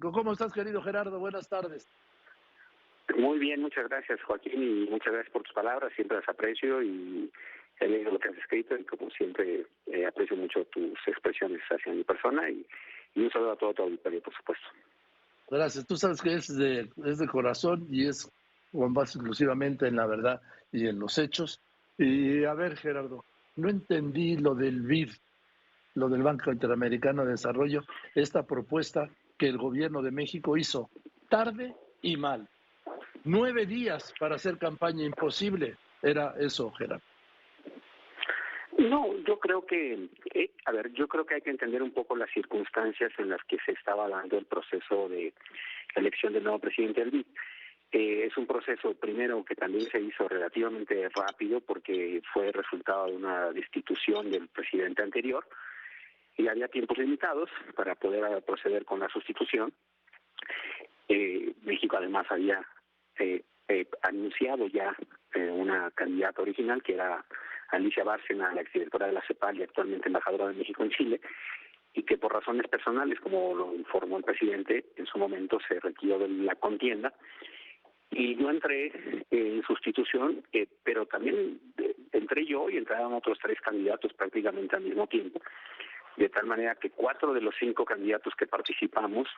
¿Cómo estás, querido Gerardo? Buenas tardes. Muy bien, muchas gracias, Joaquín, y muchas gracias por tus palabras. Siempre las aprecio y he leído lo que has escrito y como siempre aprecio mucho tus expresiones hacia mi persona y un saludo a todo tu auditorio, por supuesto. Gracias. Tú sabes que es de corazón y es con base exclusivamente en la verdad y en los hechos. Y a ver, Gerardo, no entendí lo del BID, lo del Banco Interamericano de Desarrollo, esta propuesta que el gobierno de México hizo tarde y mal. 9 días para hacer campaña, imposible. Era eso, Gerardo. No, yo creo que, yo creo que hay que entender un poco las circunstancias en las que se estaba dando el proceso de elección del nuevo presidente del BID. Es un proceso, primero, que también se hizo relativamente rápido porque fue resultado de una destitución del presidente anterior y había tiempos limitados para poder proceder con la sustitución. México además había anunciado ya una candidata original que era Alicia Bárcena, la exdirectora de la CEPAL y actualmente embajadora de México en Chile, y que por razones personales, como lo informó el presidente, en su momento se retiró de la contienda. Y yo entré en sustitución, pero también entré yo y entraron otros 3 candidatos prácticamente al mismo tiempo, de tal manera que 4 de los 5 candidatos que participamos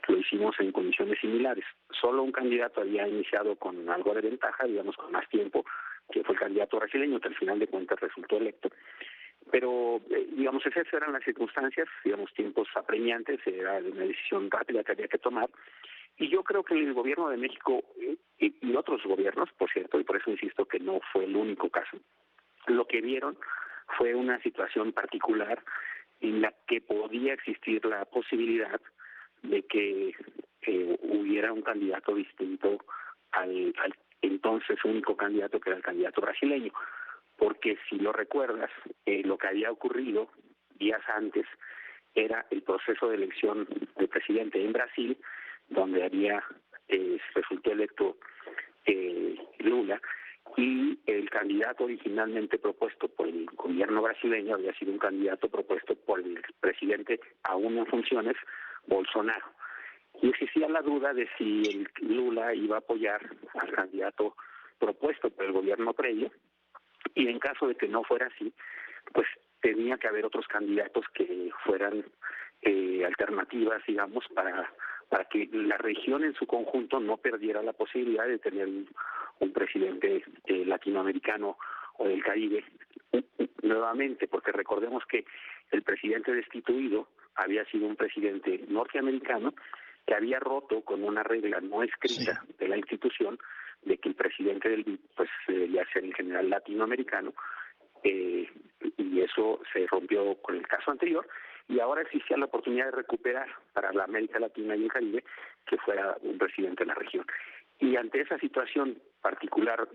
lo hicimos en condiciones similares. Solo un candidato había iniciado con algo de ventaja, digamos con más tiempo, que fue el candidato brasileño, que al final de cuentas resultó electo. Pero, digamos, esas eran las circunstancias, digamos, tiempos apremiantes, era una decisión rápida que había que tomar. Y yo creo que el gobierno de México y otros gobiernos, por cierto, y por eso insisto que no fue el único caso, lo que vieron fue una situación particular en la que podía existir la posibilidad de que hubiera un candidato distinto al entonces único candidato que era el candidato brasileño. Porque si lo recuerdas, lo que había ocurrido días antes era el proceso de elección del presidente en Brasil, donde había resultó electo Lula, y el candidato originalmente propuesto por el gobierno brasileño había sido un candidato propuesto por el presidente aún en funciones, Bolsonaro. Y existía la duda de si el Lula iba a apoyar al candidato propuesto por el gobierno previo, y en caso de que no fuera así, pues tenía que haber otros candidatos que fueran alternativas, digamos, para que la región en su conjunto no perdiera la posibilidad de tener un presidente latinoamericano o del Caribe nuevamente, porque recordemos que el presidente destituido había sido un presidente norteamericano que había roto con una regla no escrita de la institución de que el presidente del BID pues debería ser en general latinoamericano, y eso se rompió con el caso anterior, y ahora existía la oportunidad de recuperar para la América Latina y el Caribe que fuera un presidente de la región. Y ante esa situación particular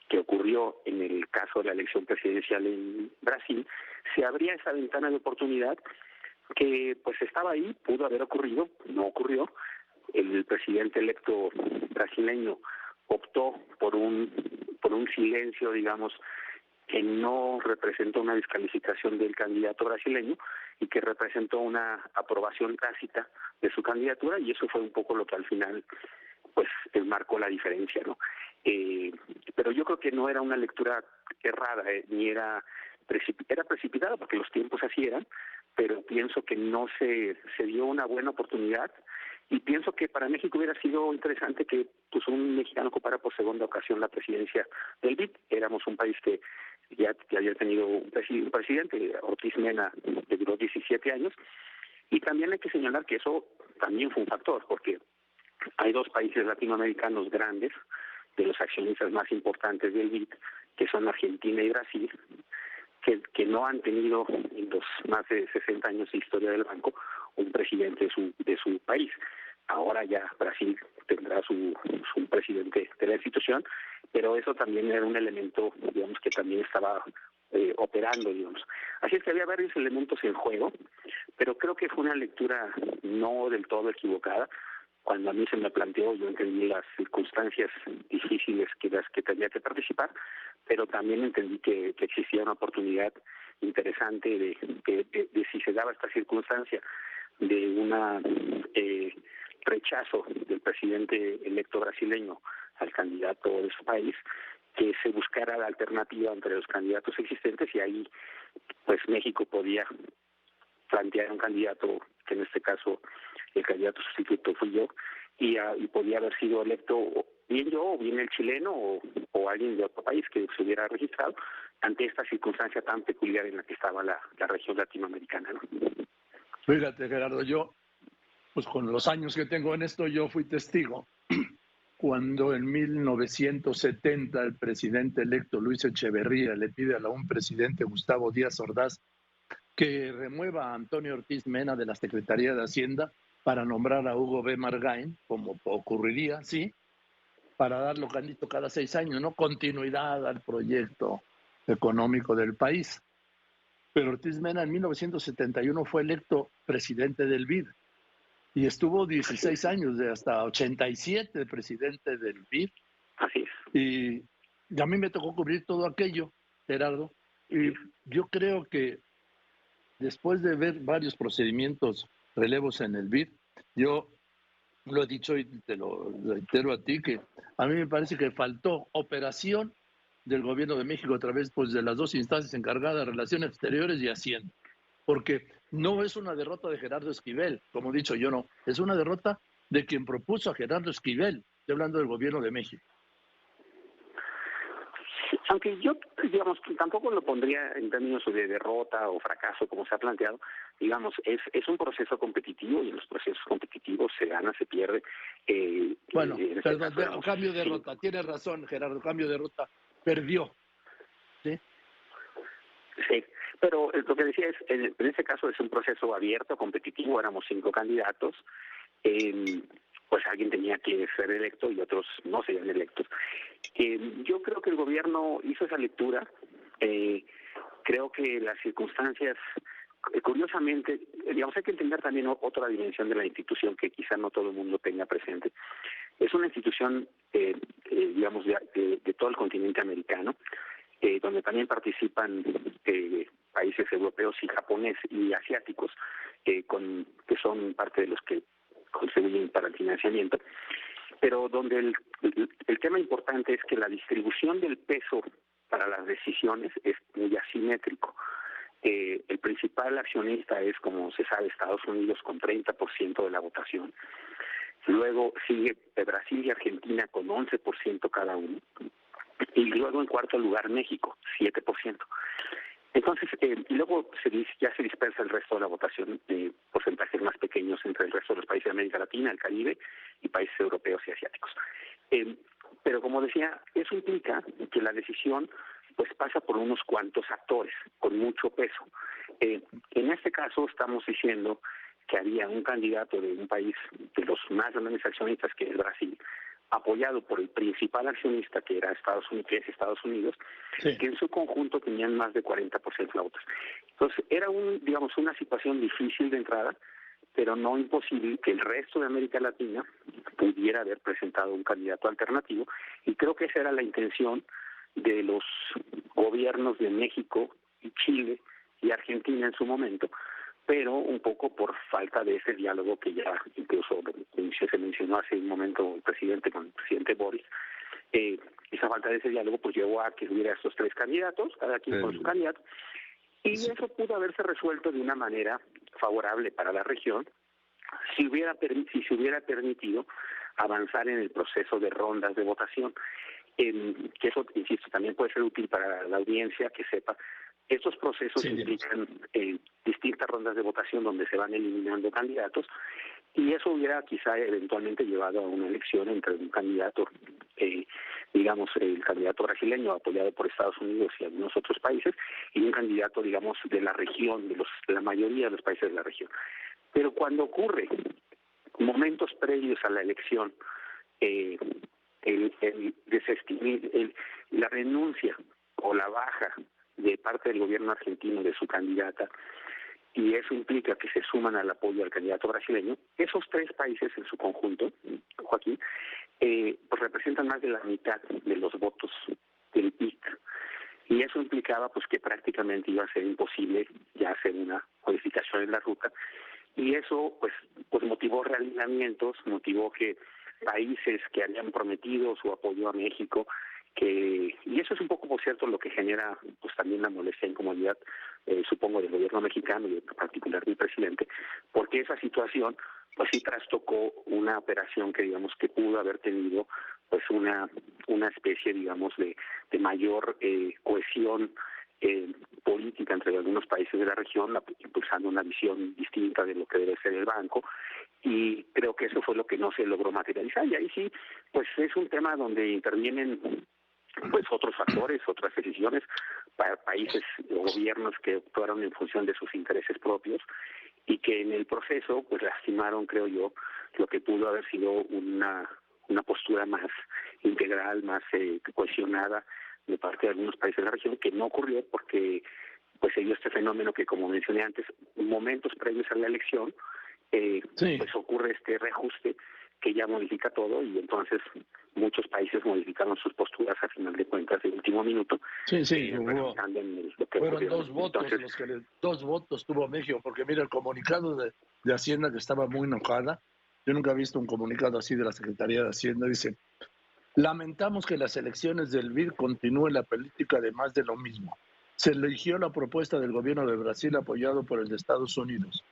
que ocurrió en el caso de la elección presidencial en Brasil, se abría esa ventana de oportunidad que pues estaba ahí, pudo haber ocurrido, no ocurrió. El presidente electo brasileño optó por un silencio, digamos, que no representó una descalificación del candidato brasileño y que representó una aprobación tácita de su candidatura, y eso fue un poco lo que al final pues marcó la diferencia, ¿no? Pero yo creo que no era una lectura errada, ni era precipitada, porque los tiempos así eran, pero pienso que no se dio una buena oportunidad, y pienso que para México hubiera sido interesante que pues un mexicano ocupara por segunda ocasión la presidencia del BID. Éramos un país que ya había tenido un presidente, Ortiz Mena, que duró 17 años, y también hay que señalar que eso también fue un factor, porque hay 2 países latinoamericanos grandes, de los accionistas más importantes del BID, que son Argentina y Brasil, que no han tenido en los más de 60 años de historia del banco un presidente de su país. Ahora ya Brasil tendrá su presidente de la institución, pero eso también era un elemento, digamos, que también estaba operando, digamos. Así es que había varios elementos en juego, pero creo que fue una lectura no del todo equivocada. Cuando a mí se me planteó, yo entendí las circunstancias difíciles que las que tenía que participar, pero también entendí que existía una oportunidad interesante de si se daba esta circunstancia de una rechazo del presidente electo brasileño al candidato de su país, que se buscara la alternativa entre los candidatos existentes, y ahí pues México podía plantear un candidato, que en este caso el candidato sustituto fui yo, y podía haber sido electo bien yo o bien el chileno o alguien de otro país que se hubiera registrado ante esta circunstancia tan peculiar en la que estaba la región latinoamericana, ¿no? Fíjate, Gerardo, yo, pues con los años que tengo en esto, yo fui testigo cuando en 1970 el presidente electo Luis Echeverría le pide a un presidente, Gustavo Díaz Ordaz, que remueva a Antonio Ortiz Mena de la Secretaría de Hacienda para nombrar a Hugo B. Margain, como ocurriría, sí, para dar localito cada 6 años, ¿no? Continuidad al proyecto económico del país. Pero Ortiz Mena en 1971 fue electo presidente del BID y estuvo 16 años, de hasta 87 presidente del BID. Así es. Y a mí me tocó cubrir todo aquello, Gerardo, y yo creo que después de ver varios procedimientos, relevos en el BID, yo lo he dicho y te lo reitero a ti, que a mí me parece que faltó operación del gobierno de México a través pues, de las dos instancias encargadas de Relaciones Exteriores y Hacienda. Porque no es una derrota de Gerardo Esquivel, como he dicho yo, no. Es una derrota de quien propuso a Gerardo Esquivel. Estoy hablando del gobierno de México. Aunque yo, digamos, tampoco lo pondría en términos de derrota o fracaso, como se ha planteado. Digamos, es un proceso competitivo y en los procesos competitivos se gana, se pierde. Bueno, perdón, cambio de derrota. Sí. Tienes razón, Gerardo, cambio de derrota. Perdió. ¿Sí? Sí, pero lo que decía es, en este caso es un proceso abierto, competitivo, éramos 5 candidatos. Pues alguien tenía que ser electo y otros no serían electos. Yo creo que el gobierno hizo esa lectura. Creo que las circunstancias, curiosamente, digamos, hay que entender también otra dimensión de la institución que quizá no todo el mundo tenga presente. Es una institución, digamos, de todo el continente americano, donde también participan países europeos y japoneses y asiáticos, que son parte de los que contribuyen para el financiamiento, pero donde el tema importante es que la distribución del peso para las decisiones es muy asimétrico. El principal accionista es, como se sabe, Estados Unidos con 30% de la votación. Luego sigue Brasil y Argentina con 11% cada uno. Y luego en cuarto lugar México, 7%. Entonces, y luego ya se dispersa el resto de la votación de porcentajes más pequeños entre el resto de los países de América Latina, el Caribe y países europeos y asiáticos. Pero como decía, eso implica que la decisión pues pasa por unos cuantos actores con mucho peso. En este caso estamos diciendo que había un candidato de un país de los más grandes accionistas, que es Brasil, apoyado por el principal accionista, que era Estados Unidos, sí, que en su conjunto tenían más de 40% de la votación. Entonces, era una situación difícil de entrada, pero no imposible que el resto de América Latina pudiera haber presentado un candidato alternativo, y creo que esa era la intención de los gobiernos de México y Chile y Argentina en su momento, pero un poco por falta de ese diálogo que ya incluso se mencionó hace un momento el presidente con el presidente Boris. Esa falta de ese diálogo pues llevó a que hubiera estos 3 candidatos, cada quien con su candidato, y eso pudo haberse resuelto de una manera favorable para la región si se hubiera permitido avanzar en el proceso de rondas de votación, que eso, insisto, también puede ser útil para la audiencia que sepa. Estos procesos implican distintas rondas de votación donde se van eliminando candidatos, y eso hubiera quizá eventualmente llevado a una elección entre un candidato, digamos, el candidato brasileño apoyado por Estados Unidos y algunos otros países, y un candidato, digamos, de la región, de la mayoría de los países de la región. Pero cuando ocurre momentos previos a la elección, la renuncia o la baja de parte del gobierno argentino de su candidata, y eso implica que se suman al apoyo al candidato brasileño, esos 3 países en su conjunto, Joaquín, pues representan más de la mitad de los votos del PIC, y eso implicaba pues que prácticamente iba a ser imposible ya hacer una modificación en la ruta, y eso pues motivó realineamientos, motivó que países que habían prometido su apoyo a México, y eso es un poco, por cierto, lo que genera pues también la molestia e incomodidad, supongo, del gobierno mexicano y en particular del presidente, porque esa situación pues sí trastocó una operación que digamos que pudo haber tenido pues una especie, digamos, de mayor cohesión política entre algunos países de la región, impulsando una visión distinta de lo que debe ser el banco, y creo que eso fue lo que no se logró materializar. Y ahí sí, pues es un tema donde intervienen pues otros factores, otras decisiones, países o gobiernos que actuaron en función de sus intereses propios y que en el proceso pues lastimaron, creo yo, lo que pudo haber sido una postura más integral, más cohesionada de parte de algunos países de la región, que no ocurrió porque pues se dio este fenómeno que, como mencioné antes, momentos previos a la elección, Sí. pues ocurre este reajuste que ya modifica todo, y entonces muchos países modificaron sus posturas a final de cuentas de último minuto, Sí, resultando en lo que fueron ocurrió. dos votos Entonces, dos votos tuvo México, porque mira el comunicado de Hacienda, que estaba muy enojada. Yo nunca he visto un comunicado así de la Secretaría de Hacienda. Dice: lamentamos que las elecciones del BID continúen la política de más de lo mismo. Se eligió la propuesta del gobierno de Brasil apoyado por el de Estados Unidos.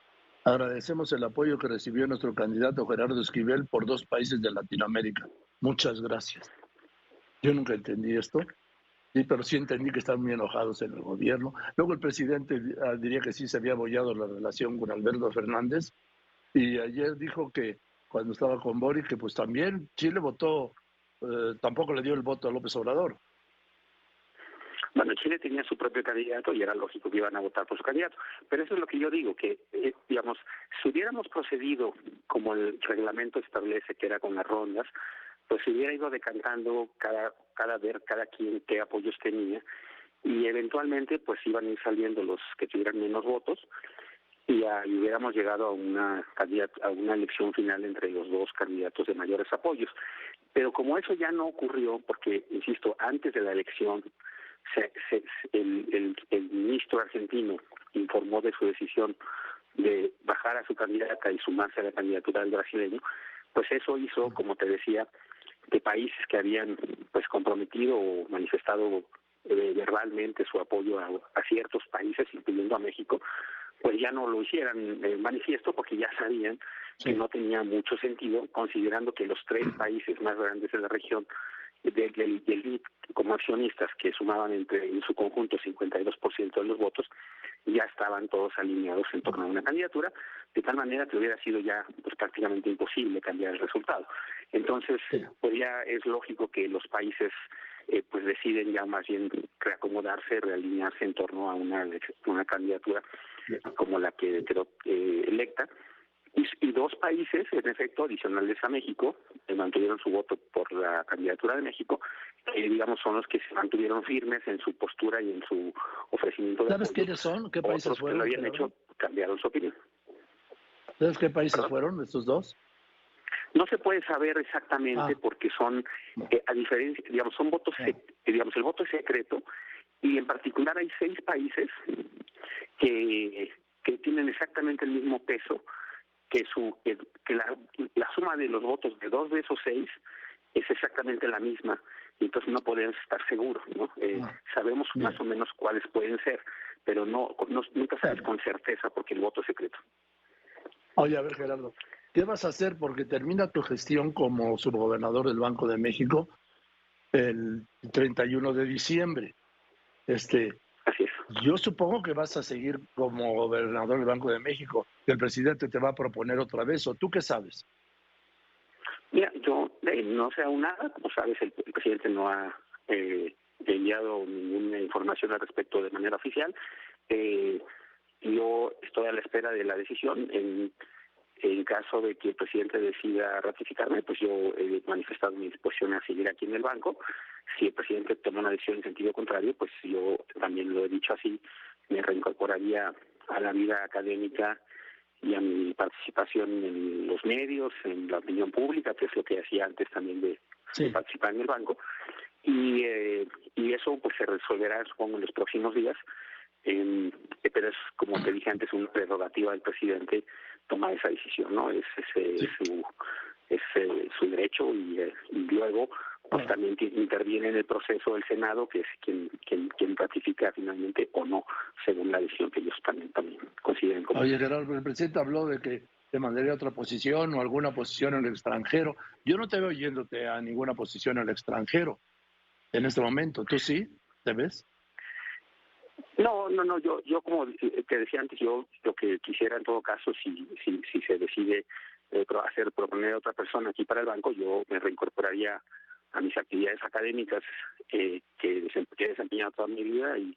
Agradecemos el apoyo que recibió nuestro candidato Gerardo Esquivel por 2 países de Latinoamérica. Muchas gracias. Yo nunca entendí esto, sí, pero sí entendí que están muy enojados en el gobierno. Luego el presidente diría que sí se había apoyado la relación con Alberto Fernández, y ayer dijo que cuando estaba con Boric, que pues también Chile votó, tampoco le dio el voto a López Obrador. bueno, Chile tenía su propio candidato y era lógico que iban a votar por su candidato. Pero eso es lo que yo digo, que, digamos, si hubiéramos procedido como el reglamento establece, que era con las rondas, pues se hubiera ido decantando cada quien qué apoyos tenía, y eventualmente pues iban a ir saliendo los que tuvieran menos votos, y hubiéramos llegado a una elección final entre los dos candidatos de mayores apoyos. Pero como eso ya no ocurrió, porque, insisto, antes de la elección, el ministro argentino informó de su decisión de bajar a su candidata y sumarse a la candidatura del brasileño, pues eso hizo, como te decía, que países que habían pues comprometido o manifestado verbalmente su apoyo a ciertos países, incluyendo a México, pues ya no lo hicieran manifiesto, porque ya sabían que no tenía mucho sentido, considerando que los 3 países más grandes de la región del BID como accionistas, que sumaban en su conjunto 52% de los votos, ya estaban todos alineados en torno a una candidatura, de tal manera que hubiera sido ya pues prácticamente imposible cambiar el resultado. Entonces, pues ya es lógico que los países pues deciden ya más bien reacomodarse, realinearse en torno a una candidatura como la que quedó electa. Y 2 países, en efecto, adicionales a México, mantuvieron su voto por la candidatura de México, digamos, son los que se mantuvieron firmes en su postura y en su ofrecimiento de ¿Sabes apoyo. quiénes son? ¿Qué países Otros fueron? que lo habían hecho cambiaron su opinión. ¿Sabes qué países ¿Perdón? fueron estos 2? No se puede saber exactamente porque son, a diferencia, digamos, son votos, digamos, el voto es secreto, y en particular hay 6 países que tienen exactamente el mismo peso, que la suma de los votos de 2 de esos 6 es exactamente la misma, y entonces no podemos estar seguros, ¿no? Sabemos más o menos cuáles pueden ser, pero nunca sabes con certeza porque el voto es secreto. Oye, a ver, Gerardo, ¿qué vas a hacer? Porque termina tu gestión como subgobernador del Banco de México el 31 de diciembre. Así es. Yo supongo que vas a seguir como gobernador del Banco de México. El presidente te va a proponer otra vez, ¿o tú qué sabes? Mira, yo no sé aún nada. Como sabes, el presidente no ha enviado ninguna información al respecto de manera oficial. Yo estoy a la espera de la decisión. En caso de que el presidente decida ratificarme, pues yo he manifestado mi disposición a seguir aquí en el banco. Si el presidente toma una decisión en sentido contrario, pues yo también lo he dicho así, me reincorporaría a la vida académica y a mi participación en los medios, en la opinión pública, que es lo que hacía antes también de participar en el banco. Y eso pues se resolverá, supongo, en los próximos días. Pero es, como te dije antes, una prerrogativa del presidente tomar esa decisión, ¿no? Es su derecho y luego pues también interviene en el proceso del Senado, que es quien ratifica finalmente o no, según la decisión que ellos también consideren como. Oye, Gerardo, el presidente habló de que te mandaría a otra posición o alguna posición en el extranjero. Yo no te veo yéndote a ninguna posición en el extranjero en este momento. ¿Tú sí? ¿Te ves? No, yo como te decía antes, yo lo que quisiera en todo caso, si se decide proponer a otra persona aquí para el banco, yo me reincorporaría a mis actividades académicas que he desempeñado toda mi vida y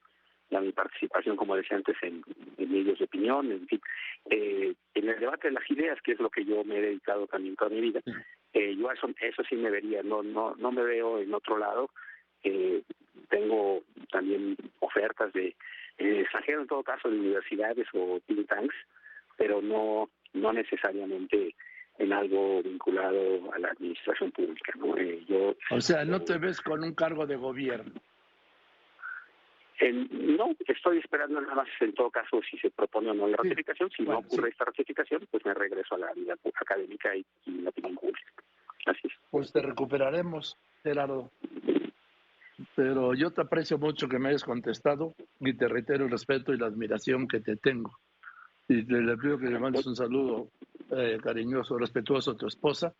a mi participación, como decía antes, en medios de opinión, en fin, en el debate de las ideas, que es lo que yo me he dedicado también toda mi vida. Yo eso sí me vería, no me veo en otro lado. Tengo también ofertas de extranjero, en todo caso, de universidades o think tanks, pero no necesariamente en algo vinculado a la administración pública, ¿no? O sea, no te ves con un cargo de gobierno. No, estoy esperando nada más, en todo caso, si se propone o no la ratificación. Si no ocurre esta ratificación, pues me regreso a la vida académica y la opinión pública. Así es. Pues te recuperaremos, Gerardo. Pero yo te aprecio mucho que me hayas contestado y te reitero el respeto y la admiración que te tengo. Y le pido que le mandes un saludo cariñoso, respetuoso a tu esposa.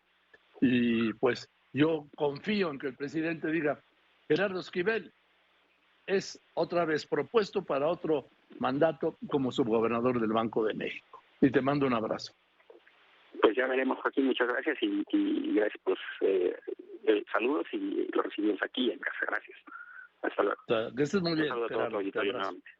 Y pues yo confío en que el presidente diga, Gerardo Esquivel es otra vez propuesto para otro mandato como subgobernador del Banco de México. Y te mando un abrazo. Pues ya veremos, Joaquín, muchas gracias y gracias por saludos y los recibimos aquí en casa. Gracias. Hasta luego. Que estés muy bien, Un saludo a todo tu auditorio nuevamente.